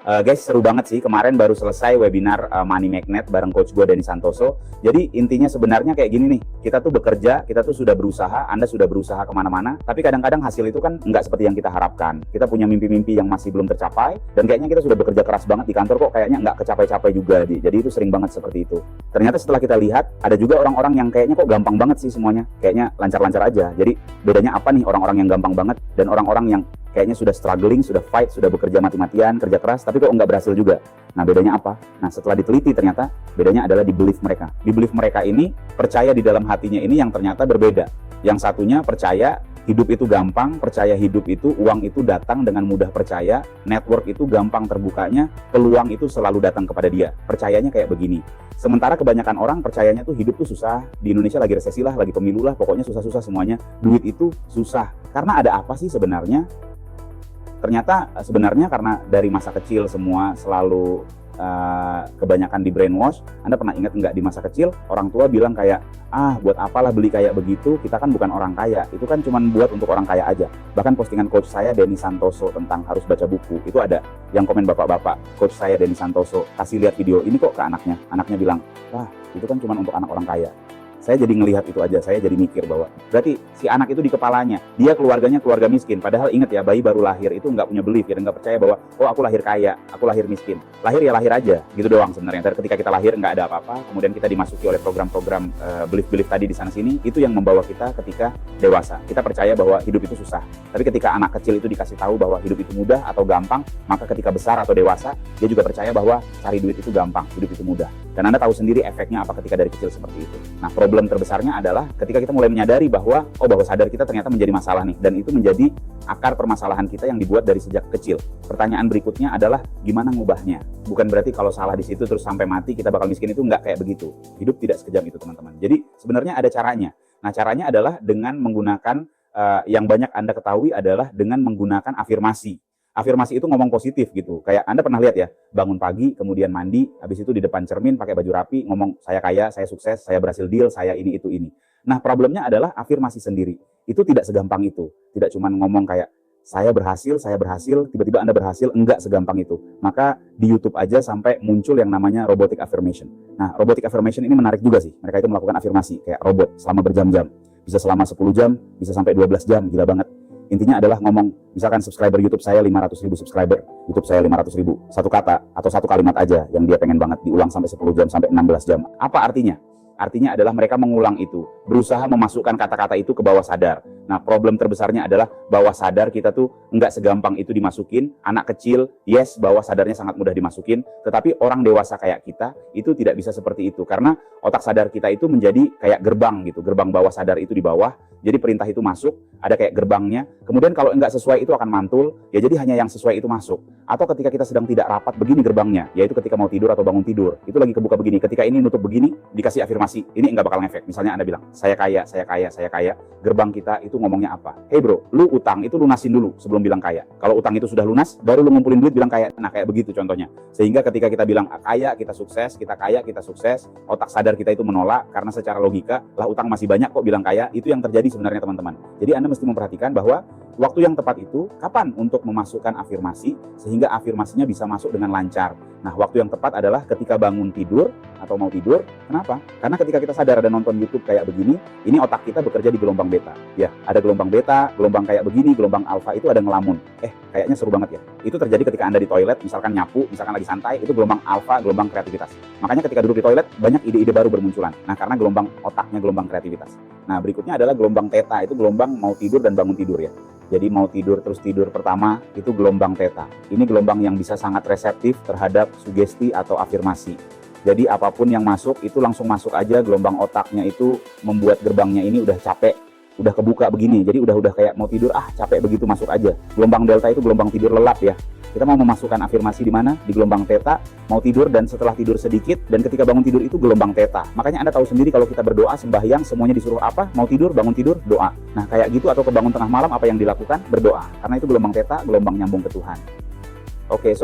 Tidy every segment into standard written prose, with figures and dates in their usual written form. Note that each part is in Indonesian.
Guys, seru banget sih. Kemarin baru selesai webinar Money Magnet bareng coach gue Denny Santoso. Jadi intinya sebenarnya kayak gini nih, kita tuh bekerja, kita tuh sudah berusaha, Anda sudah berusaha kemana-mana, tapi kadang-kadang hasil itu kan nggak seperti yang kita harapkan. Kita punya mimpi-mimpi yang masih belum tercapai, dan kayaknya kita sudah bekerja keras banget di kantor kok kayaknya nggak kecapai-capai juga. Jadi itu sering banget seperti itu. Ternyata setelah kita lihat, ada juga orang-orang yang kayaknya kok gampang banget sih semuanya, kayaknya lancar-lancar aja. Jadi bedanya apa nih orang-orang yang gampang banget dan orang-orang yang kayaknya sudah struggling, sudah fight, sudah bekerja mati-matian, kerja keras, tapi kok nggak berhasil juga. Nah, bedanya apa? Nah, setelah diteliti ternyata bedanya adalah di belief mereka. Di belief mereka ini, percaya di dalam hatinya ini yang ternyata berbeda. Yang satunya percaya hidup itu gampang, percaya hidup itu, uang itu datang dengan mudah percaya, network itu gampang terbukanya, peluang itu selalu datang kepada dia. Percayanya kayak begini. Sementara kebanyakan orang percayanya tuh hidup tuh susah, di Indonesia lagi resesi lah, lagi pemilu lah, pokoknya susah-susah semuanya. Duit itu susah. Karena ada apa sih sebenarnya? Ternyata sebenarnya karena dari masa kecil semua selalu kebanyakan di brainwash. Anda pernah ingat nggak di masa kecil orang tua bilang kayak, buat apalah beli kayak begitu, kita kan bukan orang kaya, itu kan cuma buat untuk orang kaya aja. Bahkan postingan coach saya Denny Santoso tentang harus baca buku, itu ada yang komen bapak-bapak, coach saya Denny Santoso kasih lihat video ini kok ke anaknya bilang, wah itu kan cuma untuk anak orang kaya. Saya jadi ngelihat itu aja, saya jadi mikir bahwa berarti si anak itu di kepalanya, dia keluarganya keluarga miskin. Padahal ingat ya, bayi baru lahir itu nggak punya belief, ya, nggak percaya bahwa, oh aku lahir kaya, aku lahir miskin. Lahir ya lahir aja, gitu doang sebenarnya. Dari ketika kita lahir nggak ada apa-apa, kemudian kita dimasuki oleh program-program belief-belief tadi di sana-sini, itu yang membawa kita ketika dewasa. Kita percaya bahwa hidup itu susah. Tapi ketika anak kecil itu dikasih tahu bahwa hidup itu mudah atau gampang, maka ketika besar atau dewasa, dia juga percaya bahwa cari duit itu gampang, hidup itu mudah. Dan Anda tahu sendiri efeknya apa ketika dari kecil seperti itu. Nah, problem terbesarnya adalah ketika kita mulai menyadari bahwa bahwa sadar kita ternyata menjadi masalah nih, dan itu menjadi akar permasalahan kita yang dibuat dari sejak kecil. Pertanyaan berikutnya adalah gimana ngubahnya? Bukan berarti kalau salah di situ terus sampai mati kita bakal miskin, itu nggak kayak begitu. Hidup tidak sekejam itu, teman-teman. Jadi sebenarnya ada caranya. Nah, caranya adalah dengan menggunakan yang banyak Anda ketahui adalah dengan menggunakan afirmasi. Afirmasi itu ngomong positif gitu. Kayak Anda pernah lihat ya, bangun pagi, kemudian mandi, habis itu di depan cermin pakai baju rapi, ngomong saya kaya, saya sukses, saya berhasil deal, saya ini, itu, ini. Nah, problemnya adalah afirmasi sendiri. Itu tidak segampang itu. Tidak cuma ngomong kayak saya berhasil, tiba-tiba Anda berhasil, enggak segampang itu. Maka di YouTube aja sampai muncul yang namanya robotic affirmation. Nah, robotic affirmation ini menarik juga sih. Mereka itu melakukan afirmasi kayak robot selama berjam-jam. Bisa selama 10 jam, bisa sampai 12 jam, gila banget. Intinya adalah ngomong, misalkan subscriber YouTube saya 500.000 subscriber, YouTube saya 500.000, satu kata atau satu kalimat aja yang dia pengen banget diulang sampai 10 jam, sampai 16 jam. Apa artinya? Artinya adalah mereka mengulang itu, berusaha memasukkan kata-kata itu ke bawah sadar. Nah, problem terbesarnya adalah bawah sadar kita tuh nggak segampang itu dimasukin. Anak kecil, yes, bawah sadarnya sangat mudah dimasukin, tetapi orang dewasa kayak kita itu tidak bisa seperti itu, karena otak sadar kita itu menjadi kayak gerbang gitu, gerbang bawah sadar itu di bawah. Jadi perintah itu masuk, ada kayak gerbangnya, kemudian kalau nggak sesuai itu akan mantul, ya jadi hanya yang sesuai itu masuk. Atau ketika kita sedang tidak rapat, begini gerbangnya, yaitu ketika mau tidur atau bangun tidur, itu lagi kebuka begini, ketika ini nutup begini, dikasih afirmasi, ini nggak bakal ngefek. Misalnya Anda bilang, saya kaya, saya kaya, saya kaya, gerbang kita itu ngomongnya apa? Hey bro, lu utang itu lunasin dulu sebelum bilang kaya. Kalau utang itu sudah lunas, baru lu ngumpulin duit bilang kaya. Nah, kayak begitu contohnya. Sehingga ketika kita bilang kaya, kita sukses, kita kaya, kita sukses, otak sadar kita itu menolak, karena secara logika, lah utang masih banyak kok bilang kaya. Itu yang terjadi sebenarnya, teman-teman. Jadi Anda mesti memperhatikan bahwa waktu yang tepat itu kapan untuk memasukkan afirmasi sehingga afirmasinya bisa masuk dengan lancar. Nah, waktu yang tepat adalah ketika bangun tidur atau mau tidur. Kenapa? Karena ketika kita sadar dan nonton YouTube kayak begini, ini otak kita bekerja di gelombang beta. Ya, ada gelombang beta, gelombang kayak begini, gelombang alfa itu ada ngelamun. Kayaknya seru banget ya. Itu terjadi ketika Anda di toilet, misalkan nyapu, misalkan lagi santai, itu gelombang alfa, gelombang kreativitas. Makanya ketika duduk di toilet, banyak ide-ide baru bermunculan. Nah, karena gelombang otaknya gelombang kreativitas. Nah, berikutnya adalah gelombang theta, itu gelombang mau tidur dan bangun tidur ya. Jadi mau tidur terus tidur pertama itu gelombang theta. Ini gelombang yang bisa sangat reseptif terhadap sugesti atau afirmasi. Jadi apapun yang masuk itu langsung masuk aja, gelombang otaknya itu membuat gerbangnya ini udah capek, udah kebuka begini. Jadi udah kayak mau tidur, capek begitu masuk aja. Gelombang delta itu gelombang tidur lelap ya. Kita mau memasukkan afirmasi di mana? Di gelombang theta, mau tidur dan setelah tidur sedikit, dan ketika bangun tidur itu gelombang theta. Makanya Anda tahu sendiri kalau kita berdoa, sembahyang, semuanya disuruh apa? Mau tidur, bangun tidur, doa. Nah, kayak gitu atau kebangun tengah malam, apa yang dilakukan? Berdoa. Karena itu gelombang theta, gelombang nyambung ke Tuhan. Oke,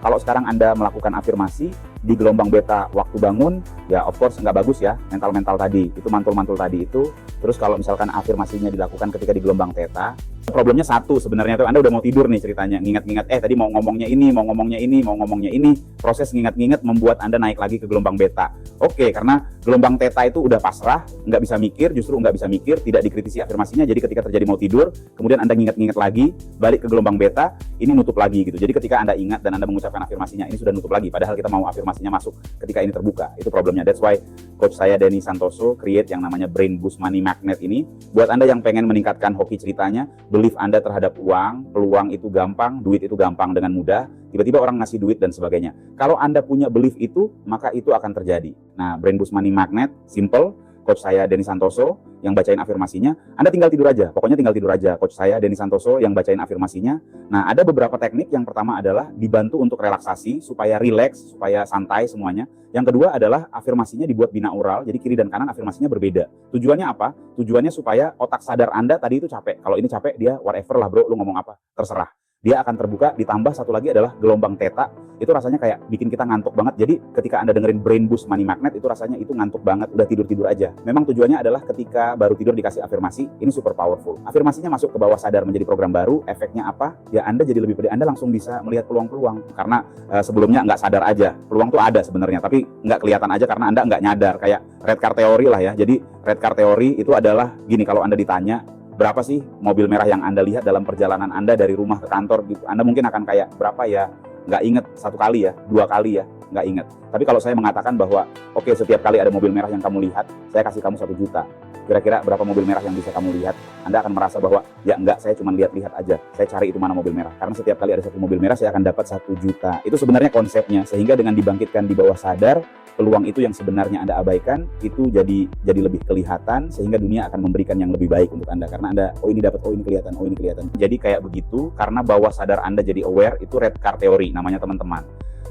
kalau sekarang Anda melakukan afirmasi di gelombang beta waktu bangun, ya of course nggak bagus ya, mental-mental tadi, itu mantul-mantul tadi itu. Terus kalau misalkan afirmasinya dilakukan ketika di gelombang theta, problemnya satu sebenarnya tuh Anda udah mau tidur nih ceritanya, nginget-nginget, tadi mau ngomongnya ini, mau ngomongnya ini, mau ngomongnya ini, proses nginget-nginget membuat Anda naik lagi ke gelombang beta. Oke, karena gelombang theta itu udah pasrah, nggak bisa mikir, justru nggak bisa mikir, tidak dikritisi afirmasinya, jadi ketika terjadi mau tidur, kemudian Anda nginget-nginget lagi, balik ke gelombang beta, ini nutup lagi gitu. Jadi ketika Anda ingat dan Anda mengucapkan afirmasinya, ini sudah nutup lagi, padahal kita mau afirmasinya masuk ketika ini terbuka. Itu problemnya. That's why coach saya Denny Santoso create yang namanya Brain Boost Money Magnet ini. Buat Anda yang pengen meningkatkan hoki ceritanya, belief Anda terhadap uang, peluang itu gampang, duit itu gampang dengan mudah, tiba-tiba orang ngasih duit dan sebagainya. Kalau Anda punya belief itu, maka itu akan terjadi. Nah, Brain Boost Money Magnet, simple. Coach saya Denny Santoso yang bacain afirmasinya, Anda tinggal tidur aja, pokoknya tinggal tidur aja. Coach saya Denny Santoso yang bacain afirmasinya. Nah, ada beberapa teknik. Yang pertama adalah dibantu untuk relaksasi, supaya rileks, supaya santai semuanya. Yang kedua adalah afirmasinya dibuat binaural, jadi kiri dan kanan afirmasinya berbeda. Tujuannya apa? Tujuannya supaya otak sadar Anda tadi itu capek. Kalau ini capek, dia whatever lah bro, lu ngomong apa, terserah. Dia akan terbuka, ditambah satu lagi adalah gelombang theta, itu rasanya kayak bikin kita ngantuk banget. Jadi ketika Anda dengerin Brain Boost Money Magnet, itu rasanya itu ngantuk banget, udah tidur-tidur aja. Memang tujuannya adalah ketika baru tidur dikasih afirmasi, ini super powerful. Afirmasinya masuk ke bawah sadar menjadi program baru, efeknya apa? Ya Anda jadi lebih pede, Anda langsung bisa melihat peluang-peluang. Karena sebelumnya nggak sadar aja, peluang tuh ada sebenarnya, tapi nggak kelihatan aja karena Anda nggak nyadar. Kayak red car theory lah ya. Jadi red car theory itu adalah gini, kalau Anda ditanya, berapa sih mobil merah yang Anda lihat dalam perjalanan Anda dari rumah ke kantor gitu? Anda mungkin akan kayak, berapa ya? Nggak inget, 1 kali ya, 2 kali ya, nggak inget. Tapi kalau saya mengatakan bahwa, oke, setiap kali ada mobil merah yang kamu lihat, saya kasih kamu 1 juta. Kira-kira berapa mobil merah yang bisa kamu lihat? Anda akan merasa bahwa, ya enggak, saya cuma lihat-lihat aja. Saya cari itu mana mobil merah. Karena setiap kali ada 1 mobil merah, saya akan dapat 1 juta. Itu sebenarnya konsepnya. Sehingga dengan dibangkitkan di bawah sadar, peluang itu yang sebenarnya Anda abaikan, itu jadi lebih kelihatan, sehingga dunia akan memberikan yang lebih baik untuk Anda. Karena Anda, oh ini dapat, oh ini kelihatan, oh ini kelihatan. Jadi kayak begitu, karena bawah sadar Anda jadi aware, itu red car theory namanya teman-teman.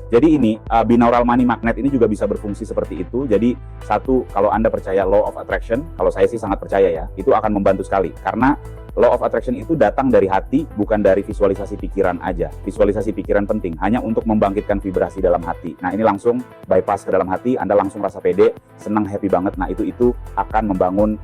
Jadi ini, binaural money magnet ini juga bisa berfungsi seperti itu. Jadi satu, kalau Anda percaya law of attraction, kalau saya sih sangat percaya ya, itu akan membantu sekali. Karena law of attraction itu datang dari hati, bukan dari visualisasi pikiran aja. Visualisasi pikiran penting, hanya untuk membangkitkan vibrasi dalam hati. Nah ini langsung bypass ke dalam hati, Anda langsung rasa pede, senang, happy banget. Nah itu akan membangun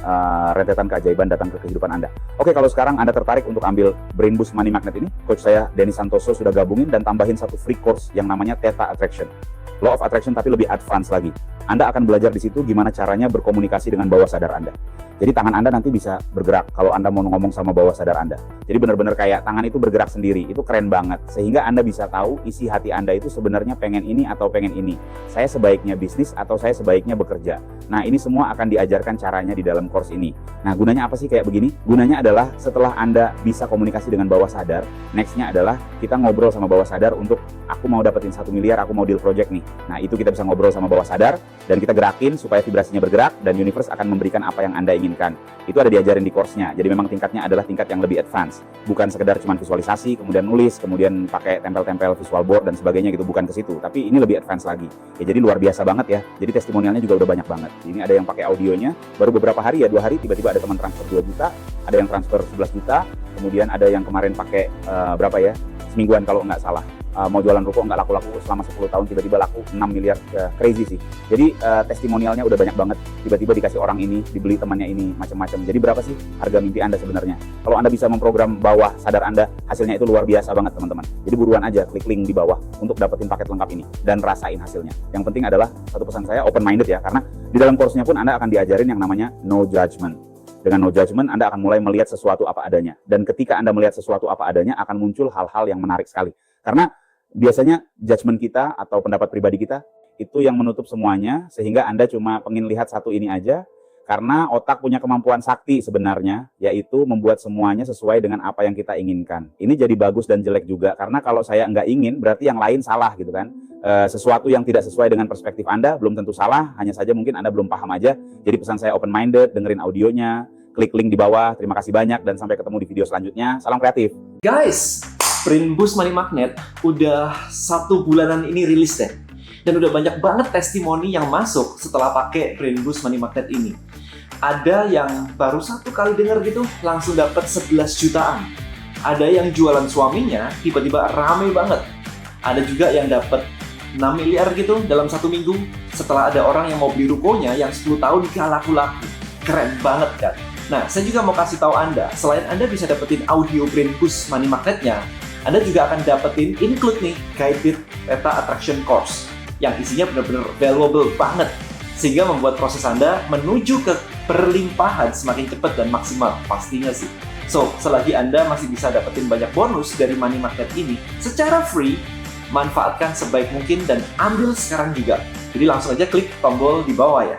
rentetan keajaiban datang ke kehidupan Anda. Oke, kalau sekarang Anda tertarik untuk ambil Brain Boost Money Magnet ini, coach saya Denny Santoso sudah gabungin dan tambahin 1 free course yang namanya Theta Attraction. Law of Attraction tapi lebih advance lagi. Anda akan belajar di situ gimana caranya berkomunikasi dengan bawah sadar Anda. Jadi tangan Anda nanti bisa bergerak kalau Anda mau ngomong sama bawah sadar Anda. Jadi benar-benar kayak tangan itu bergerak sendiri. Itu keren banget. Sehingga Anda bisa tahu isi hati Anda itu sebenarnya pengen ini atau pengen ini. Saya sebaiknya bisnis atau saya sebaiknya bekerja. Nah ini semua akan diajarkan caranya di dalam course ini. Nah gunanya apa sih kayak begini? Gunanya adalah setelah Anda bisa komunikasi dengan bawah sadar, nextnya adalah kita ngobrol sama bawah sadar untuk aku mau dapetin 1 miliar, aku mau deal project nih. Nah itu kita bisa ngobrol sama bawah sadar dan kita gerakin supaya vibrasinya bergerak dan universe akan memberikan apa yang Anda inginkan. Itu ada diajarin di course-nya. Jadi memang tingkatnya adalah tingkat yang lebih advance. Bukan sekedar cuma visualisasi, kemudian nulis, kemudian pakai tempel-tempel visual board dan sebagainya gitu. Bukan ke situ. Tapi ini lebih advance lagi. Ya jadi luar biasa banget ya. Jadi testimonialnya juga udah banyak banget. Ini ada yang pakai audionya. Baru beberapa hari ya, 2 hari tiba-tiba ada teman transfer 2 juta. Ada yang transfer 11 juta. Kemudian ada yang kemarin pakai berapa ya? Semingguan kalau nggak salah. Mau jualan rokok nggak laku-laku selama 10 tahun tiba-tiba laku 6 miliar, crazy sih. Jadi testimonialnya udah banyak banget, tiba-tiba dikasih orang ini, dibeli temannya ini, macam-macam. Jadi berapa sih harga mimpi Anda sebenarnya? Kalau Anda bisa memprogram bawah sadar Anda, hasilnya itu luar biasa banget teman-teman. Jadi buruan aja klik link di bawah untuk dapetin paket lengkap ini dan rasain hasilnya. Yang penting adalah satu pesan saya, open minded ya, karena di dalam course-nya pun Anda akan diajarin yang namanya no judgment. Dengan no judgment, Anda akan mulai melihat sesuatu apa adanya. Dan ketika Anda melihat sesuatu apa adanya, akan muncul hal-hal yang menarik sekali. Karena biasanya judgment kita atau pendapat pribadi kita itu yang menutup semuanya, sehingga Anda cuma pengen lihat satu ini aja, karena otak punya kemampuan sakti sebenarnya, yaitu membuat semuanya sesuai dengan apa yang kita inginkan. Ini jadi bagus dan jelek juga, karena kalau saya nggak ingin, berarti yang lain salah gitu kan. Sesuatu yang tidak sesuai dengan perspektif Anda belum tentu salah, hanya saja mungkin Anda belum paham aja. Jadi pesan saya open minded, dengerin audionya, klik link di bawah. Terima kasih banyak dan sampai ketemu di video selanjutnya. Salam kreatif. Guys, Brain Boost Money Magnet udah 1 bulanan ini rilis deh. Dan udah banyak banget testimoni yang masuk setelah pakai Brain Boost Money Magnet ini. Ada yang baru 1 kali denger gitu langsung dapat 11 jutaan. Ada yang jualan suaminya tiba-tiba rame banget. Ada juga yang dapat 6 miliar gitu dalam 1 minggu. setelah ada orang yang mau beli rukonya yang 10 tahun gak laku-laku. Keren banget kan? Nah, saya juga mau kasih tahu Anda, selain Anda bisa dapetin audio Brain Boost Money Magnetnya, Anda juga akan dapetin include nih guided Theta Attraction Course yang isinya benar-benar valuable banget, sehingga membuat proses Anda menuju ke perlimpahan semakin cepat dan maksimal, pastinya sih. So, selagi Anda masih bisa dapetin banyak bonus dari Money Magnet ini secara free, manfaatkan sebaik mungkin dan ambil sekarang juga. Jadi langsung aja klik tombol di bawah ya.